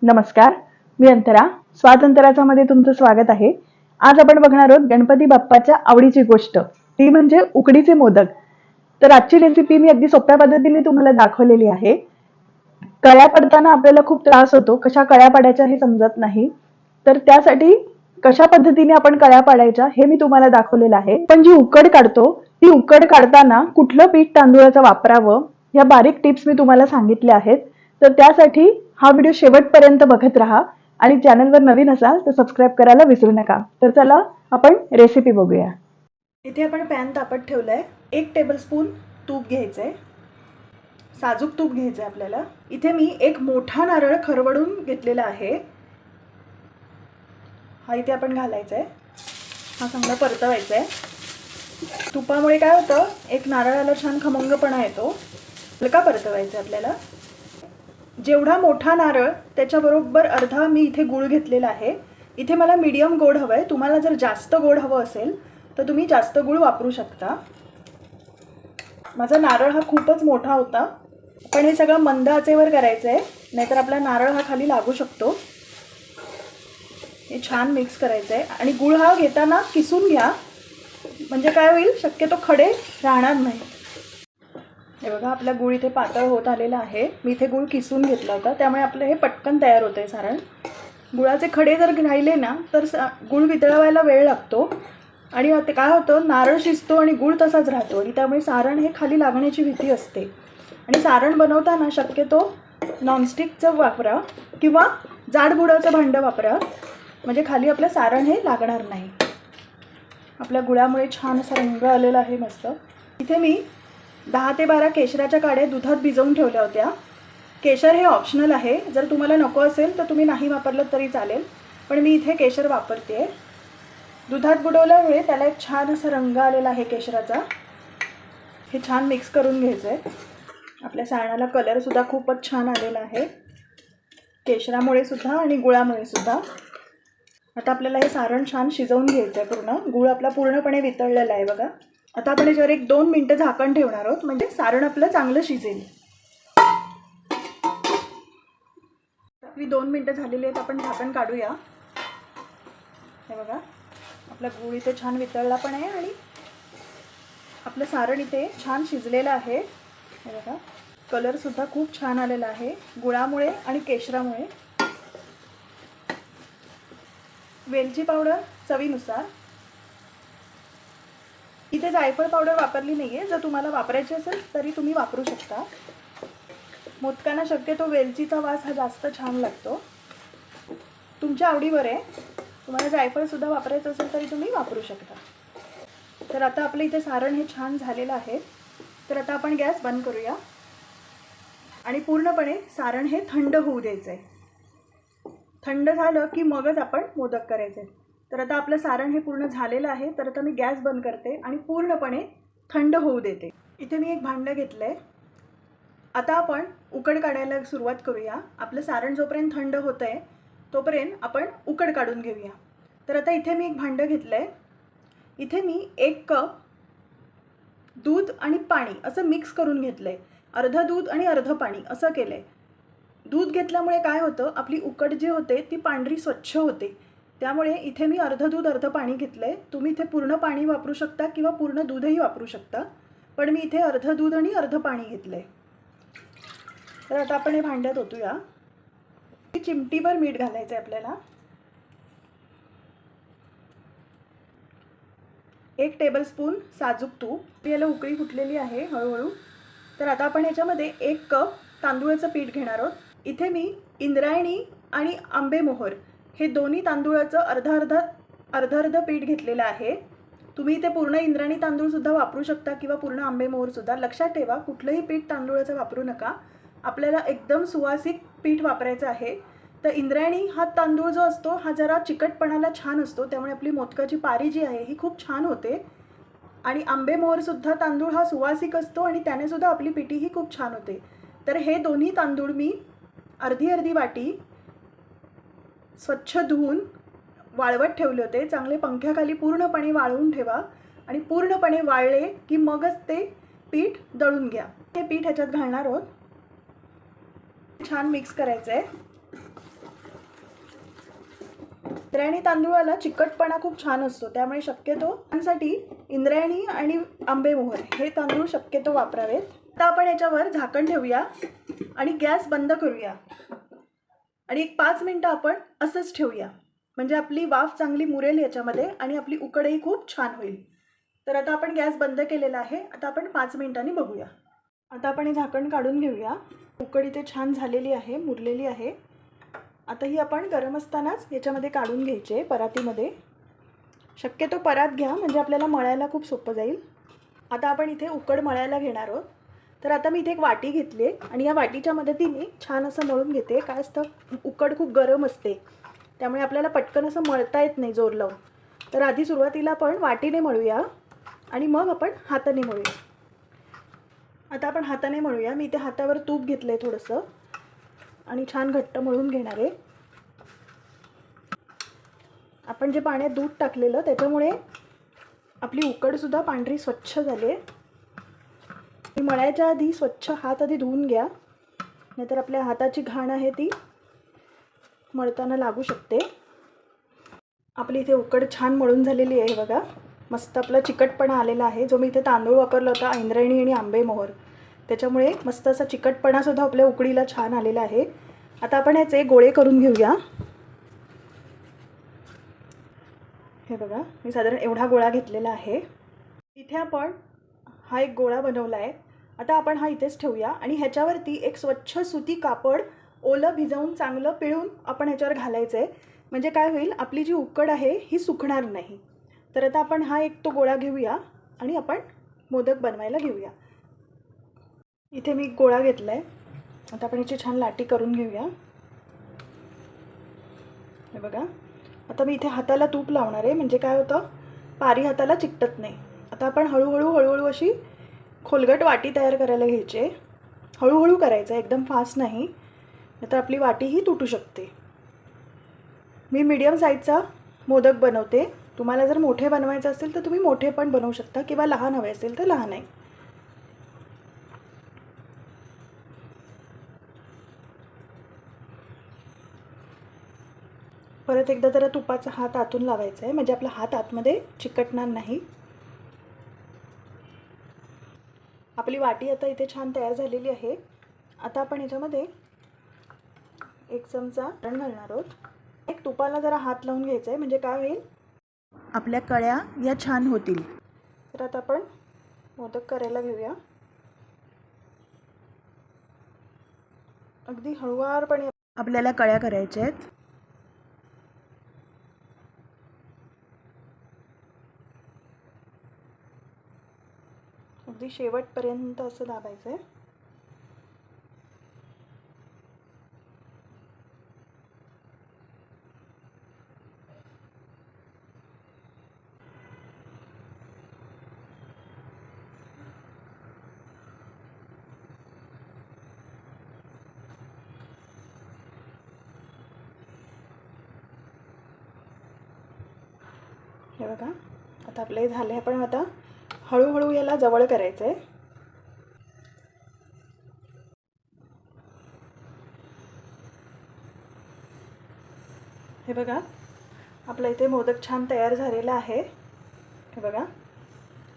नमस्कार, मी अंतरा. स्वाद अंतरामध्ये तुमचं स्वागत आहे. आज आपण बघणार आहोत गणपती बाप्पाच्या आवडीची गोष्ट, ती म्हणजे उकडीचे मोदक. तर आजची रेसिपी मी अगदी सोप्या पद्धतीने तुम्हाला दाखवलेली आहे. कळ्या पडताना आपल्याला खूप त्रास होतो, कशा कळ्या पाडायच्या हे समजत नाही. तर त्यासाठी कशा पद्धतीने आपण कळ्या पाडायच्या हे मी तुम्हाला दाखवलेलं आहे. पण जी उकड काढतो, ती उकड काढताना कुठलं पीठ तांदूळाचं वापरावं या बारीक टिप्स मी तुम्हाला सांगितल्या आहेत. तर त्यासाठी हा व्हिडिओ शेवटपर्यंत बघत राहा आणि चॅनलवर नवीन असाल तर सबस्क्राईब करायला विसरू नका. तर चला आपण रेसिपी बघूया. इथे आपण पॅन तापत ठेवलाय. 1 टेबलस्पून तूप घ्यायचंय, साजूक तूप घ्यायचंय आपल्याला. इथे मी एक मोठा नारळ खरवडून घेतलेला आहे, हा इथे आपण घालायचा आहे. हा चांगला परतवायचा आहे. तुपामुळे काय होतं, एक नारळाला छान खमंगपणा येतो. हलका परतवायचा आपल्याला. जेवढा मोठा नारळ त्याच्याबरोबर अर्धा मी इथे गूळ घेतलेला आहे. इथे मला मीडियम गोड हवं आहे. तुम्हाला जर जास्त गोड हवं असेल तर तुम्ही जास्त गूळ वापरू शकता. माझा नारळ हा खूपच मोठा होता, पण हे सगळं मंद आचेवर करायचं आहे, नाहीतर आपला नारळ हा खाली लागू शकतो. हे छान मिक्स करायचं आहे आणि गूळ हा घेताना किसून घ्या, म्हणजे काय होईल, शक्यतो खडे राहणार नाही. हे बघा, आपला गूळ इथे पातळ होत आलेला आहे. मी इथे गूळ किसून घेतला होता, त्यामुळे आपलं हे पटकन तयार होतं आहे सारण. गुळाचे खडे जर राहिले ना तर गूळ वितळवायला वेळ लागतो आणि ते काय होतं, नारळ शिजतो आणि गूळ तसाच राहतो आणि त्यामुळे सारण हे खाली लागण्याची भीती असते. आणि सारण बनवताना शक्यतो नॉनस्टिकचं वापरा किंवा जाड बुडाचं भांडं वापरा, म्हणजे खाली आपलं सारण हे लागणार नाही. आपल्या गुळामुळे छान असा रंग आलेला आहे मस्त. इथे मी 10 ते 12 केशराच्या काड्या दुधात भिजवून ठेवल्या होत्या. केशर हे ऑप्शनल आहे, जर तुम्हाला नको असेल तर तुम्ही नाही वापरलं तरी चालेल, पण मी इथे केशर वापरते. दुधात बुडवल्यामुळे त्याला एक छान असा रंग आलेला आहे केशराचा. हे छान मिक्स करून घ्यायचं आहे. आपल्या सारणाला कलरसुद्धा खूपच छान आलेला आहे, केशरामुळे सुद्धा आणि गुळामुळे सुद्धा. आता आपल्याला हे सारण छान शिजवून घ्यायचं आहे पूर्ण. गूळ आपला पूर्णपणे वितळलेला आहे बघा. आता आपण याच्यावर 1-2 मिनटं झाकण ठेवणार आहोत, म्हणजे सारण आपलं चांगलं शिजेल. आपली 2 मिनटं झालेली आहेत, आपण झाकण काढूया. हे बघा, आपला गूळ इथे छान वितळला पण आहे आणि आपलं सारण इथे छान शिजलेलं आहे. हे बघा, कलरसुद्धा खूप छान आलेला आहे गुळामुळे आणि केशरामुळे. वेलची पावडर चवीनुसार. इथे जायफळ पावडर वापरली नाही आहे, जर तुम्हाला वापरायची असेल तरी तुम्ही वापरू शकता. मोदकांना शक्यतो वेलचीचा वास हा जास्त छान लागतो. तुमच्या आवडीवर आहे, तुम्हाला जायफळसुद्धा वापरायचं असेल तरी तुम्ही वापरू शकता. तर आता आपलं इथे सारण हे छान झालेलं आहे. तर आता आपण गॅस बंद करूया आणि पूर्णपणे सारण हे थंड होऊ द्यायचं आहे. थंड झालं की मगच आपण मोदक करायचे. तर आता आपलं सारण हे पूर्ण झालेलं आहे. तर आता मी गॅस बंद करते आणि पूर्णपणे थंड होऊ देते. इथे मी एक भांडं घेतलं आहे. आता आपण उकड काढायला सुरुवात करूया. आपलं सारण जोपर्यंत थंड होतं आहे तोपर्यंत आपण उकड काढून घेऊया. तर आता इथे मी एक भांडं घेतलं आहे. इथे मी 1 कप दूध आणि पाणी असं मिक्स करून घेतलं आहे. अर्धं दूध आणि अर्धं पाणी असं केलं आहे. दूध घेतल्यामुळे काय होतं, आपली उकड जी होते ती पांढरी स्वच्छ होते. त्यामुळे इथे मी अर्धं दूध अर्धं पाणी घेतलं आहे. तुम्ही इथे पूर्ण पाणी वापरू शकता किंवा पूर्ण दूधही वापरू शकता, पण मी इथे अर्धं दूध आणि अर्धं पाणी घेतलं आहे. तर आता आपण हे भांड्यात ओतूया. चिमटीभर मीठ घालायचं आहे आपल्याला. 1 टेबलस्पून साजूक तूप. याला उकळी फुटलेली आहे हळूहळू. तर आता आपण याच्यामध्ये 1 कप तांदूळाचं पीठ घेणार आहोत. इथे मी इंद्रायणी आणि आंबेमोहर हे दोन्ही तांदूळाचं अर्ध पीठ घेतलेलं आहे. तुम्ही इथे पूर्ण इंद्रायणी तांदूळसुद्धा वापरू शकता किंवा पूर्ण आंबेमोहरसुद्धा. लक्षात ठेवा, कुठलंही पीठ तांदूळाचं वापरू नका. आपल्याला एकदम सुवासिक पीठ वापरायचं आहे. तर इंद्रायणी हा तांदूळ जो असतो हा जरा चिकटपणाला छान असतो, त्यामुळे आपली मोदकाची पारी जी आहे ही खूप छान होते. आणि आंबेमोहरसुद्धा तांदूळ हा सुवासिक असतो आणि त्यानेसुद्धा आपली पिठी ही खूप छान होते. तर हे दोन्ही तांदूळ मी अर्धी वाटी स्वच्छ धुवून वाळवत ठेवले होते. चांगले पंख्याखाली पूर्णपणे वाळवून ठेवा आणि पूर्णपणे वाळले की मगच ते पीठ दळून घ्या. हे पीठ ह्याच्यात घालणार आहोत. छान मिक्स करायचं आहे. इंद्रायणी तांदूळाला चिकटपणा खूप छान असतो, त्यामुळे शक्यतो त्यासाठी इंद्रायणी आणि आंबेमोहर हे तांदूळ शक्यतो वापरावेत. आता आपण याच्यावर झाकण ठेवूया आणि गॅस बंद करूया आणि एक 5 मिनिटं आपण असंच ठेवूया, म्हणजे आपली वाफ चांगली मुरेल याच्यामध्ये आणि आपली उकडही खूप छान होईल. तर आता आपण गॅस बंद केलेला आहे. आता आपण 5 मिनिटांनी बघूया. आता आपण हे झाकण काढून घेऊया. उकड इथे छान झालेली आहे, मुरलेली आहे. आता ही आपण गरम असतानाच याच्यामध्ये काढून घ्यायचे परातीमध्ये. शक्यतो परात घ्या, म्हणजे आपल्याला मळायला खूप सोपं जाईल. आता आपण इथे उकड मळायला घेणार आहोत. तर आता मी इथे एक वाटी घेतली आहे आणि या वाटीच्या मदतीने छान असं मळून घेते. काय असतं, उकड खूप गरम असते, त्यामुळे आपल्याला पटकन असं मळता येत नाही जोर लावून. तर आधी सुरुवातीला आपण वाटीने मळूया आणि मग आपण हाताने मळूया. आता आपण हाताने मळूया. मी इथे हातावर तूप घेतलं आहे थोडंसं आणि छान घट्ट मळून घेणार आहे. आपण जे पाण्यात दूध टाकलेलं त्याच्यामुळे आपली उकडसुद्धा पांढरी स्वच्छ झाली आहे. मळायच्या आधी स्वच्छ हात आधी धुवून घ्या, नाहीतर आपल्या हाताची घाण आहे ती मळताना लागू शकते. आपली इथे उकड छान मळून झालेली आहे बघा. मस्त आपला चिकटपणा आलेला आहे. जो मी इथे तांदूळ वापरला होता इंद्रायणी आणि आंबेमोहर, त्याच्यामुळे मस्त असा चिकटपणासुद्धा आपल्या उकडीला छान आलेला आहे. आता आपण याचे गोळे करून घेऊया. हे बघा, मी साधारण एवढा गोळा घेतलेला आहे. इथे आपण हा एक गोळा बनवला आहे. आता आपण हा इथेच ठेवूया आणि ह्याच्यावरती एक स्वच्छ सुती कापड ओलं भिजवून चांगलं पिळून आपण ह्याच्यावर घालायचं आहे. म्हणजे काय होईल, आपली जी उकड आहे ही सुकणार नाही. तर आता आपण हा एक तो गोळा घेऊया आणि आपण मोदक बनवायला घेऊया. इथे मी एक गोळा घेतला आहे. आता आपण याची छान लाटी करून घेऊया. हे बघा, आता मी इथे हाताला तूप लावणार आहे, म्हणजे काय होतं, पारी हाताला चिकटत नाही. आता आपण हळूहळू अशी खोलगट वाटी तयार करायला घ्यायची. हळूहळू करायचं, एकदम फास्ट नाही, नाहीतर आपली वाटीही तुटू शकते. मी मीडियम साईजचा मोदक बनवते. तुम्हाला जर मोठे बनवायचे असेल तर तुम्ही मोठे पण बनवू शकता, किंवा लहान हवे असेल तर लहानही. परत एकदा जरा तुपाचा हात आतून लावायचा आहे, म्हणजे आपला हात आतमध्ये चिकटणार नाही. आपली वाटी आता इथे छान तयार झालेली आहे. आता आपण याच्यामध्ये 1 चमचा पुरण घालणार आहोत. एक तुपाला जरा हात लावून घ्यायचा आहे, म्हणजे काय होईल, आपल्या कळ्या या छान होतील. तर आता आपण मोदक करायला घेऊया. अगदी हळुवारपणे आपल्याला कळ्या करायच्या आहेत. अगदी शेवटपर्यंत असं दाबायचं आहे. हे बघा, आता आपलं हे झालं आहे. आपण आता हळूहळू याला जवळ करायचं आहे. हे बघा, आपलं इथे मोदक छान तयार झालेला आहे. हे बघा,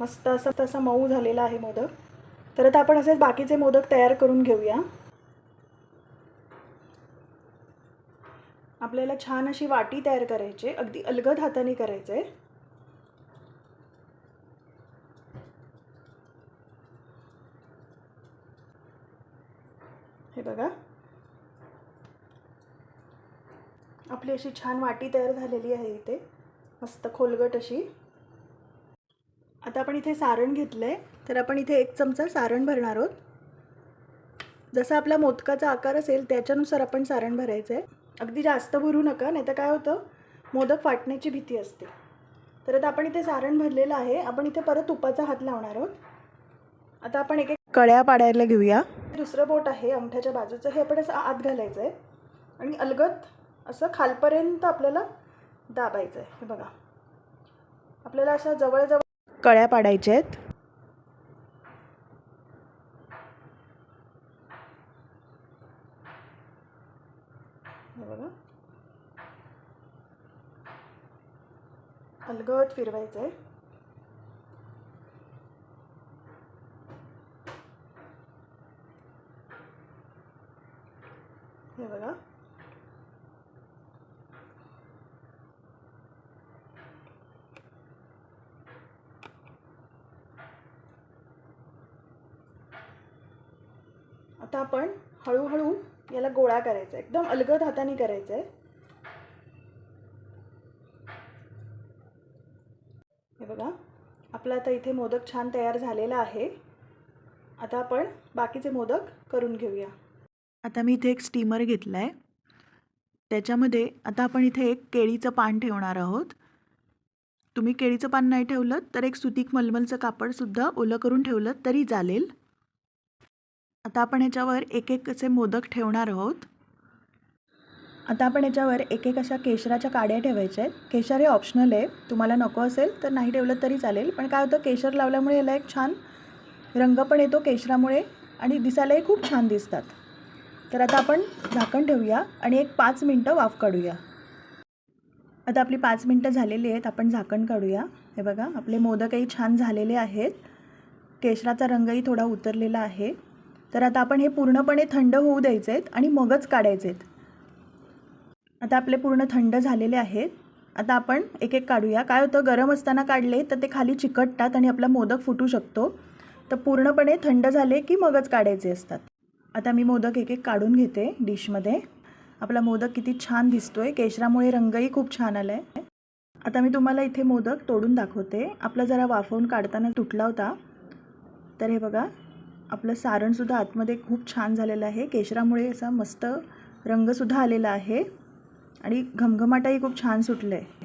मस्त असं मऊ झालेला आहे मोदक. तर आता आपण असेच बाकीचे मोदक तयार करून घेऊया. आपल्याला छान अशी वाटी तयार करायची, अगदी अलगद हाताने करायचं आहे. हे बघा, आपली अशी छान वाटी तयार झालेली आहे इथे, मस्त खोलगट अशी. आता आपण इथे सारण घेतलं आहे, तर आपण इथे 1 चमचा सारण भरणार आहोत. जसा आपला मोदकाचा आकार असेल त्याच्यानुसार आपण सारण भरायचं आहे. अगदी जास्त भरू नका, नाही तर काय होतं, मोदक फाटण्याची भीती असते. तर आता आपण इथे सारण भरलेलं आहे. आपण इथे परत तुपाचा हात लावणार आहोत. आता आपण एक कळ्या पाडायला घेऊया. दुसरं बोट आहे अंगठ्याच्या बाजूचं, हे आपण असं आत घालायचं आहे आणि अलगद असं खालपर्यंत आपल्याला दाबायचं आहे. हे बघा, आपल्याला अशा जवळजवळ कळ्या पाडायच्या आहेत. हे बघा, अलगद फिरवायचं आहे. हे बघा. आता आपण हळूहळू याला गोळा करायचा आहे. एकदम अलगद हाताने करायचं आहे. हे बघा, आपला आता इथे मोदक छान तयार झालेला आहे. आता आपण बाकीचे मोदक करून घेऊया. आता मी इथे एक स्टीमर घेतला आहे. त्याच्यामध्ये आता आपण इथे एक केळीचं पान ठेवणार आहोत. तुम्ही केळीचं पान नाही ठेवलं तर एक सुतीक मलमलचं कापडसुद्धा ओलं करून ठेवलं तरी चालेल. आता आपण ह्याच्यावर एक एक असे मोदक ठेवणार आहोत. आता आपण याच्यावर एक एक अशा केशराच्या काड्या ठेवायच्या आहेत. केशर हे ऑप्शनल आहे, तुम्हाला नको असेल तर नाही ठेवलं तरी चालेल. पण काय होतं, केशर लावल्यामुळे याला एक छान रंग पण येतो केशरामुळे आणि दिसायलाही खूप छान दिसतात. तर आता आपण झाकण ठेवूया आणि एक 5 मिनटं वाफ काढूया. आता आपली 5 मिनटं झालेली आहेत. आपण झाकण काढूया. हे बघा, आपले मोदकही छान झालेले आहेत. केशराचा रंगही थोडा उतरलेला आहे. तर आता आपण हे पूर्णपणे थंड होऊ द्यायचे आहेत आणि मगच काढायचे आहेत. आता आपले पूर्ण थंड झालेले आहेत. आता आपण एक एक काढूया. काय होतं, गरम असताना काढले तर ते खाली चिकटतात आणि आपला मोदक फुटू शकतो. तर पूर्णपणे थंड झाले की मगच काढायचे असतात. आता मी मोदक एक एक काढून घेते डिशमध्ये. आपला मोदक किती छान दिसतोय, केशरामुळे रंगही खूप छान आला आहे. आता मी तुम्हाला इथे मोदक तोडून दाखवते. आपला जरा वाफवून काढताना तुटला होता. तर हे बघा, आपलं सारणसुद्धा आतमध्ये खूप छान झालेलं आहे. केशरामुळे असा मस्त रंगसुद्धा आलेला आहे आणि घमघमाटही खूप छान सुटलं आहे.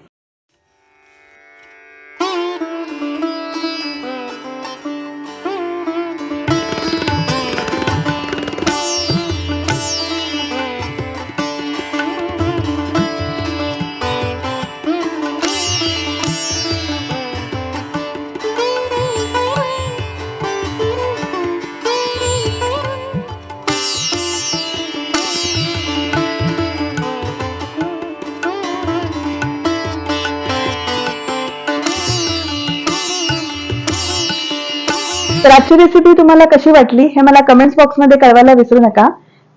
तर आजची रेसिपी तुम्हाला कशी वाटली हे मला कमेंट्स बॉक्समध्ये कळवायला विसरू नका.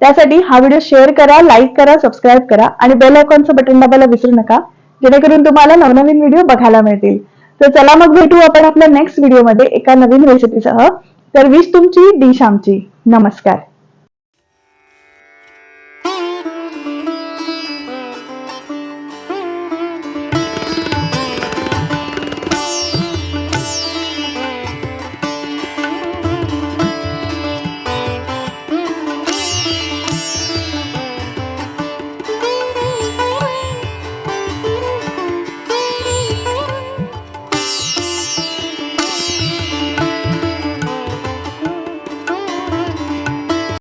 त्यासाठी हा व्हिडिओ शेअर करा, लाईक करा, सबस्क्राईब करा आणि बेल आयकॉनचं बटन दाबायला विसरू नका, जेणेकरून तुम्हाला नवनवीन व्हिडिओ बघायला मिळतील. तर चला मग भेटू आपण आपल्या नेक्स्ट व्हिडिओमध्ये एका नवीन रेसिपीसह. तर विश तुमची, डिश आमची. नमस्कार.